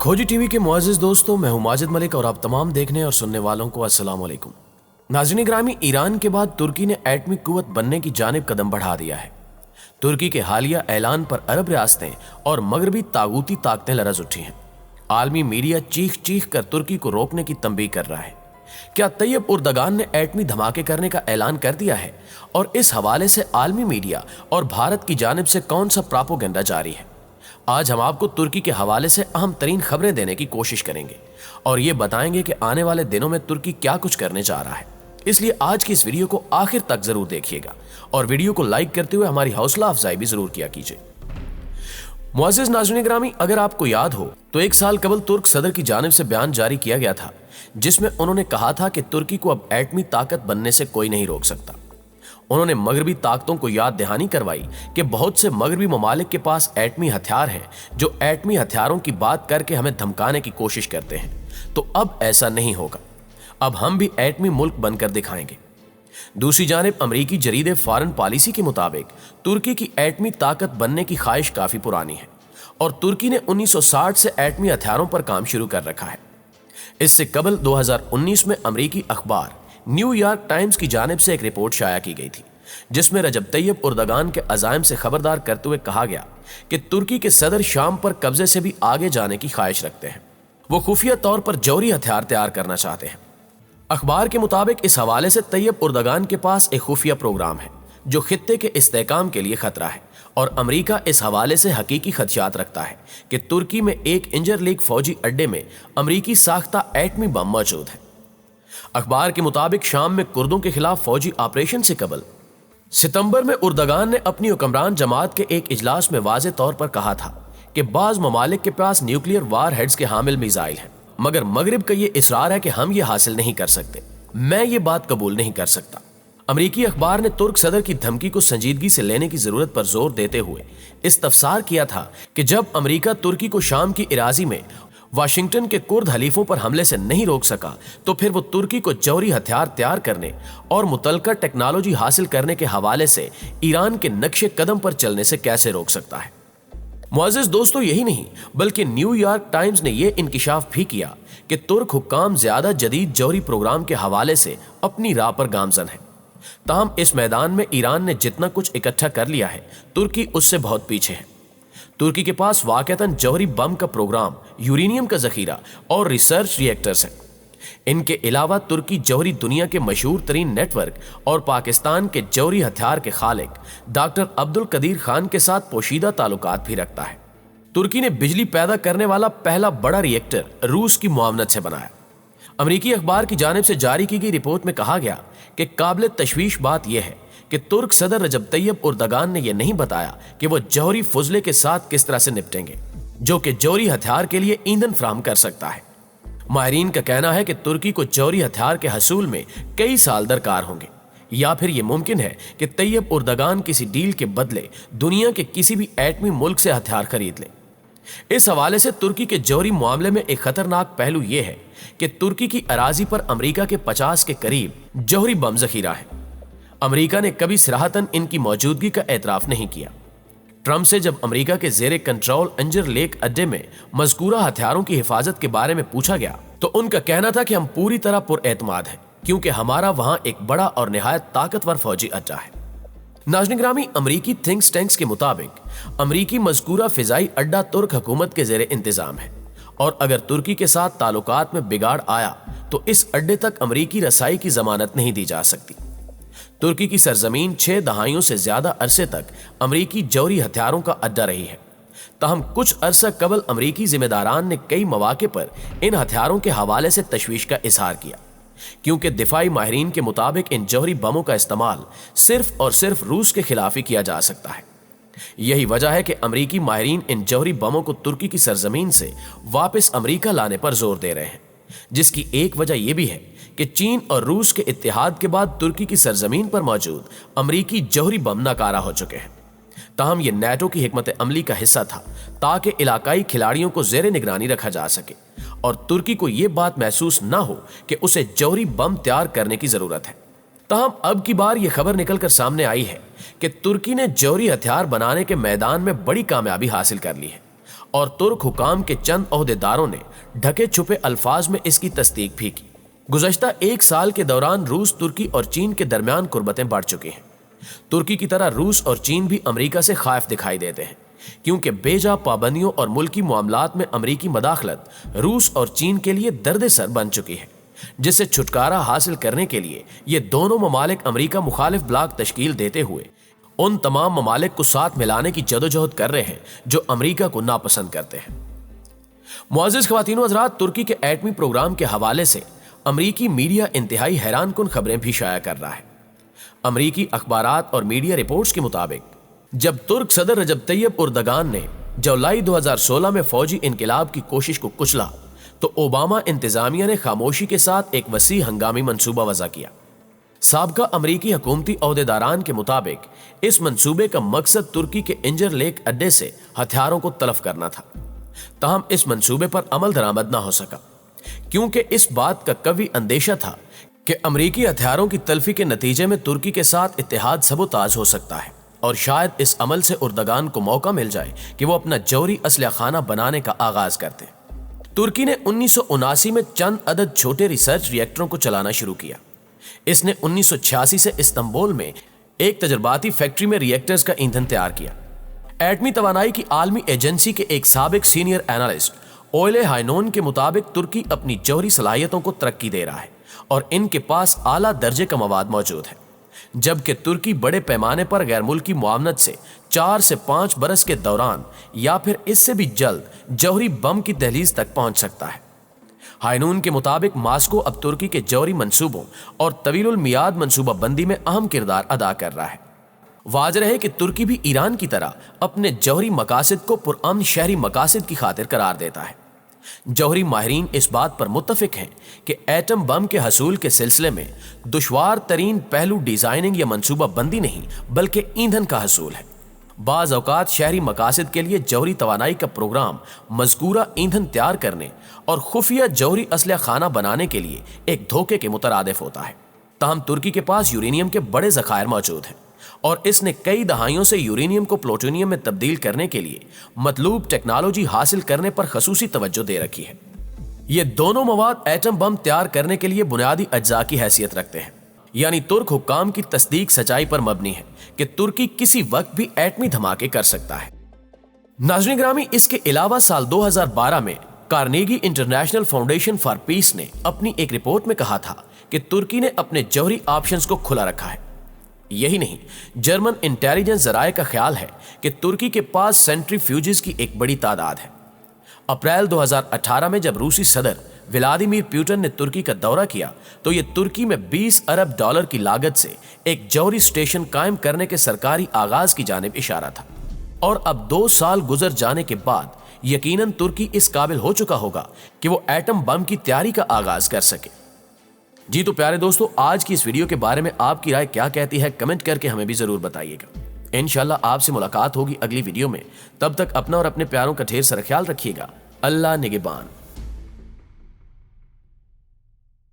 खोजी टीवी के मुअज़्ज़िज़ दोस्तों, मैं हूं माजिद मलिक और आप तमाम देखने और सुनने वालों को अस्सलाम वालेकुम। नाज़रीन ग्रामी, ईरान के बाद तुर्की ने एटमी कुव्वत बनने की जानिब कदम बढ़ा दिया है। तुर्की के हालिया ऐलान पर अरब रियासतें और मगरबी तागूती ताकतें लरज़ उठी हैं। आलमी मीडिया चीख चीख कर तुर्की को रोकने की तंबीह कर रहा है। क्या तैयब उर्दगान ने एटमी धमाके करने का ऐलान कर दिया है? और इस हवाले से आलमी मीडिया और भारत की जानिब से कौन सा प्रोपेगेंडा जारी है? आज हम आपको तुर्की के हवाले से अहम तरीन खबरें देने की कोशिश करेंगे और ये बताएंगे कि आने वाले दिनों में तुर्की क्या कुछ करने जा रहा है। इसलिए आज की इस वीडियो को आखिर तक जरूर देखिएगा और वीडियो को लाइक करते हुए हमारी हौसला अफजाई भी जरूर किया कीजिए। मुअज़्ज़िज़ नाज़रीन ग्रामी, अगर आपको याद हो तो 1 साल कबल तुर्क सदर की जानिब से बयान जारी किया गया था जिसमें उन्होंने कहा था कि तुर्की को अब एटमी ताकत बनने से कोई नहीं रोक सकता। उन्होंने मगरबी ताकतों को याद दहानी करवाई कि बहुत से मगरबी ममालिक के पास एटमी हथियार हैं जो एटमी हथियारों की बात करके हमें धमकाने की कोशिश करते हैं। तो अब ऐसा नहीं होगा, अब हम भी एटमी मुल्क बनकर दिखाएंगे। दूसरी जानिब अमरीकी जरीदे फॉरेन पॉलिसी के मुताबिक तुर्की की एटमी ताकत बनने की ख्वाहिश काफी पुरानी है और तुर्की ने 1960 से एटमी हथियारों पर काम शुरू कर रखा है। इससे कबल 2019 में अमरीकी अखबार न्यूयॉर्क टाइम्स की जानिब से एक रिपोर्ट शाया की गई थी जिसमें रजब तैयब उर्दगान के अज़ाइम से खबरदार करते हुए कहा गया कि तुर्की के सदर शाम पर कब्जे से भी आगे जाने की ख्वाहिश रखते हैं। वो खुफिया तौर पर जौहरी हथियार तैयार करना चाहते हैं। अखबार के मुताबिक इस हवाले से तैयब उर्दगान के पास एक खुफिया प्रोग्राम है जो खित्ते के इस्तेहकाम के लिए खतरा है और अमरीका इस हवाले से हकीकी खदशात रखता है कि तुर्की में एक इंजर लीग फौजी अड्डे में अमरीकी साख्ता एटमी बम मौजूद है। अखबार के मुताबिक शाम में कुर्दों के खिलाफ फौजी ऑपरेशन से कबल सितंबर में उर्दगान ने अपनी हुक्मरान जमात के एक इजलास में वाज़े तौर पर कहा था कि बाज़ ममालिक के पास न्यूक्लियर वार हेड्स के हामिल मिसाइल हैं, मगर मगरिब का ये इसरार है कि हम ये हासिल नहीं कर सकते। मैं ये बात कबूल नहीं कर सकता। अमरीकी अखबार ने तुर्क सदर की धमकी को संजीदगी से लेने की जरूरत पर जोर देते हुए इस्तफसार किया था कि जब अमरीका तुर्की को शाम की इराजी में वाशिंगटन के कुर्द हलीफों पर हमले से नहीं रोक सका तो फिर वो तुर्की को जौहरी हथियार तैयार करने और मुतलका टेक्नोलॉजी हासिल करने के हवाले से ईरान के नक्शे कदम पर चलने से कैसे रोक सकता है। मुअज़्ज़िज़ दोस्तों, यही नहीं बल्कि न्यूयॉर्क टाइम्स ने यह इंकिशाफ भी किया कि तुर्क हुक्काम ज्यादा जदीद जौहरी प्रोग्राम के हवाले से अपनी राह पर गामजन है। ताहम इस मैदान में ईरान ने जितना कुछ इकट्ठा कर लिया है, तुर्की उससे बहुत पीछे है। तुर्की के पास वाक़तन जौहरी बम का प्रोग्राम, यूरेनियम का जखीरा और रिसर्च रिएक्टर्स हैं। इनके अलावा तुर्की जौहरी दुनिया के मशहूर तरीन नेटवर्क और पाकिस्तान के जौहरी हथियार के खालिक डॉक्टर अब्दुल कदीर खान के साथ पोशीदा ताल्लुकात भी रखता है। तुर्की ने बिजली पैदा करने वाला पहला बड़ा रिएक्टर रूस की मुआवनत से बनाया। अमरीकी अखबार की जानिब से जारी की गई रिपोर्ट में कहा गया कि काबिल तशवीश बात यह है कि तुर्क सदर रजब तैयब उर्दगान ने यह नहीं बताया कि वो जौहरी फुजले के साथ किस तरह से निपटेंगे जो कि जौहरी हथियार के लिए ईंधन फराहम कर सकता है। माहिरीन का कहना है कि तुर्की को जौहरी हथियार के हसूल में कई साल दरकार होंगे, या फिर यह मुमकिन है कि तैयब उर्दगान किसी डील के बदले दुनिया के किसी भी एटमी मुल्क से हथियार खरीद ले। इस हवाले से तुर्की के जौहरी मामले में एक खतरनाक पहलू यह है कि तुर्की की अराजी पर अमरीका के 50 के करीब जौहरी बम जखीरा है। अमरीका ने कभी सराहतन इनकी मौजूदगी का एतराफ नहीं किया। ट्रंप से जब अमरीका के जेरे कंट्रोल अंजर लेक अड्डे में मज़कूरा हथियारों की हिफाजत के बारे में पूछा गया तो उनका कहना था कि हम पूरी तरह पुरएतमाद हैं क्योंकि हमारा वहां एक बड़ा और निहायत ताकतवर फौजी अड्डा है। नाज़रीन ग्रामी, अमरीकी थिंक टैंक्स के मुताबिक अमरीकी मज़कूरा फिजाई अड्डा तुर्क हुकूमत के जेरे इंतजाम है और अगर तुर्की के साथ ताल्लुकात में बिगाड़ आया तो इस अड्डे तक अमरीकी रसाई की जमानत नहीं दी जा सकती। तुर्की की सरजमीन 6 दहाइयों से ज्यादा अरसे तक अमरीकी जौहरी हथियारों का अड्डा रही है। ताहम कुछ अरसा कबल अमरीकी जिम्मेदारान ने कई मौके पर इन हथियारों के हवाले से तशवीश का इजहार किया क्योंकि दिफाई माहिरीन के मुताबिक इन जौहरी बमों का इस्तेमाल सिर्फ और सिर्फ रूस के खिलाफ ही किया जा सकता है। यही वजह है कि अमरीकी माहिरीन इन जौहरी बमों को तुर्की की सरजमीन से वापस अमरीका लाने पर जोर दे रहे हैं, जिसकी एक वजह यह भी है कि चीन और रूस के इत्तेहाद के बाद तुर्की की सरजमीन पर मौजूद अमरीकी जौहरी बम नाकारा हो चुके हैं। ताहम ये नेटो की हिकमत अमली का हिस्सा था ताकि इलाकाई खिलाड़ियों को जेरे निगरानी रखा जा सके और तुर्की को यह बात महसूस न हो कि उसे जौहरी बम तैयार करने की जरूरत है। ताहम अब की बार यह खबर निकलकर सामने आई है कि तुर्की ने जौहरी हथियार बनाने के मैदान में बड़ी कामयाबी हासिल कर ली है और तुर्क हुकाम के चंद ओहदेदारों ने ढके छुपे अल्फाज में इसकी तस्दीक भी की। गुज़श्ता 1 साल के दौरान रूस, तुर्की और चीन के दरमियान कुर्बतें बढ़ चुकी हैं। तुर्की की तरह रूस और चीन भी अमेरिका से खाइफ दिखाई देते हैं, क्योंकि बेजा पाबंदियों और मुल्की मामलात में अमेरिकी मदाखलत रूस और चीन के लिए दर्द-ए-सर बन चुकी है, जिससे छुटकारा हासिल करने के लिए ये दोनों ममालिक अमेरिका मुखालिफ ब्लॉक तश्कील देते हुए उन तमाम ममालिक को साथ मिलाने की जदोजहद कर रहे हैं जो अमेरिका को नापसंद करते हैं। मुअज़्ज़िज़ ख़वातीन व हज़रात, तुर्की के एटमी प्रोग्राम के हवाले से अमेरिकी मीडिया इंतहाई हैरानकुन खबरें भी शाया कर रहा है। अमेरिकी अखबारात और मीडिया रिपोर्ट्स के मुताबिक जब तुर्क सदर रजब तैयब उर्दगान ने जुलाई 2016 में फौजी इनकलाब की कोशिश को कुचला, तो ओबामा इंतजामिया ने खामोशी के साथ एक वसी हंगामी मंसूबा वज़ा किया। साबका अमरीकी हुकूमती ओहदेदारान के मुताबिक इस मंसूबे का मकसद तुर्की के इंजर लेक अड्डे से हथियारों को तलब करना था। ताहम इस मंसूबे पर अमल दरामद ना हो सका, क्योंकि इस बात का कवी अंदेशा था कि अमरीकी हथियारों की तलफी के नतीजे में तुर्की के साथ इत्तेहाद सबोताज हो सकता है और शायद इस अमल से उर्दगान को मौका मिल जाए कि वो अपना जौहरी असलहा खाना बनाने का आगाज करते। तुर्की ने 1979 में चंद अदद छोटे रिसर्च रिएक्टरों को चलाना शुरू किया। इसने 1986 से इस्तांबुल में एक तजर्बाती फैक्ट्री में रिएक्टर्स का ईंधन तैयार किया। एटमी तवानाई की आलमी एजेंसी के एक साबिक सीनियर एनालिस्ट ओले हाइनोन के मुताबिक तुर्की अपनी जौहरी सलाहियतों को तरक्की दे रहा है और इनके पास आला दर्जे का मवाद मौजूद है, जबकि तुर्की बड़े पैमाने पर गैर मुल्की मुआवनत से 4 से 5 बरस के दौरान या फिर इससे भी जल्द जौहरी बम की दहलीज तक पहुंच सकता है। हाइनून के मुताबिक मास्को अब तुर्की के जौहरी मंसूबों और तवीलुल मियाद मंसूबा बंदी में अहम किरदार अदा कर रहा है। वाज़ेह है कि तुर्की भी ईरान की तरह अपने जौहरी मकासद को पुरअमन शहरी मकासद की खातिर करार देता है। जौहरी माहिरीन इस बात पर मुत्तफिक हैं कि एटम बम के हसूल के सिलसिले में दुश्वार तरीन पहलू डिजाइनिंग या मंसूबा बंदी नहीं बल्कि ईंधन का हसूल है। बाज़ औक़ात शहरी मकासद के लिए जौहरी तवानाई का प्रोग्राम मज़कूरा ईंधन तैयार करने और खुफिया जौहरी असलहा खाना बनाने के लिए एक धोखे के मुतरादिफ होता है। ताहम तुर्की के पास यूरेनियम के बड़े ज़खायर मौजूद हैं और इसने कई दहाइयों से यूरेनियम को प्लूटोनियम में तब्दील करने के लिए मतलूब टेक्नोलॉजी हासिल करने पर खसूसी तवज्जो दे रखी है। ये दोनों मवाद एटम बम तैयार करने के लिए बुनियादी अज्जा की हैसियत रखते हैं, यानी तुर्क हुक्काम की तस्दीक सच्चाई पर मबनी है कि तुर्की किसी वक्त भी एटमी धमाके कर सकता है। नाज़रीन ग्रामी, इसके अलावा साल 2012 में Carnegie international foundation for piece ने अपनी एक रिपोर्ट में कहा था कि तुर्की ने अपने जौहरी ऑप्शंस को खुला रखा है। यही नहीं, जर्मन इंटेलिजेंस जराये का ख्याल है कि तुर्की के पास सेंट्रीफ्यूजेस की एक बड़ी तादाद है। अप्रैल 2018 में जब रूसी सदर व्लादिमीर पुतिन ने तुर्की का दौरा किया तो ये तुर्की में $20 अरब की लागत से एक जौहरी स्टेशन कायम करने के सरकारी आगाज की जानिब इशारा था। और अब 2 साल गुजर जाने के बाद यकीनन तुर्की इस काबिल हो चुका होगा कि वो एटम बम की तैयारी का आगाज कर सके। जी तो प्यारे दोस्तों, आज की इस वीडियो के बारे में आपकी राय क्या कहती है, कमेंट करके हमें भी जरूर बताइएगा। इंशाल्लाह आपसे मुलाकात होगी अगली वीडियो में। तब तक अपना और अपने प्यारों का ढेर सारा ख्याल रखिएगा। अल्लाह निगहबान।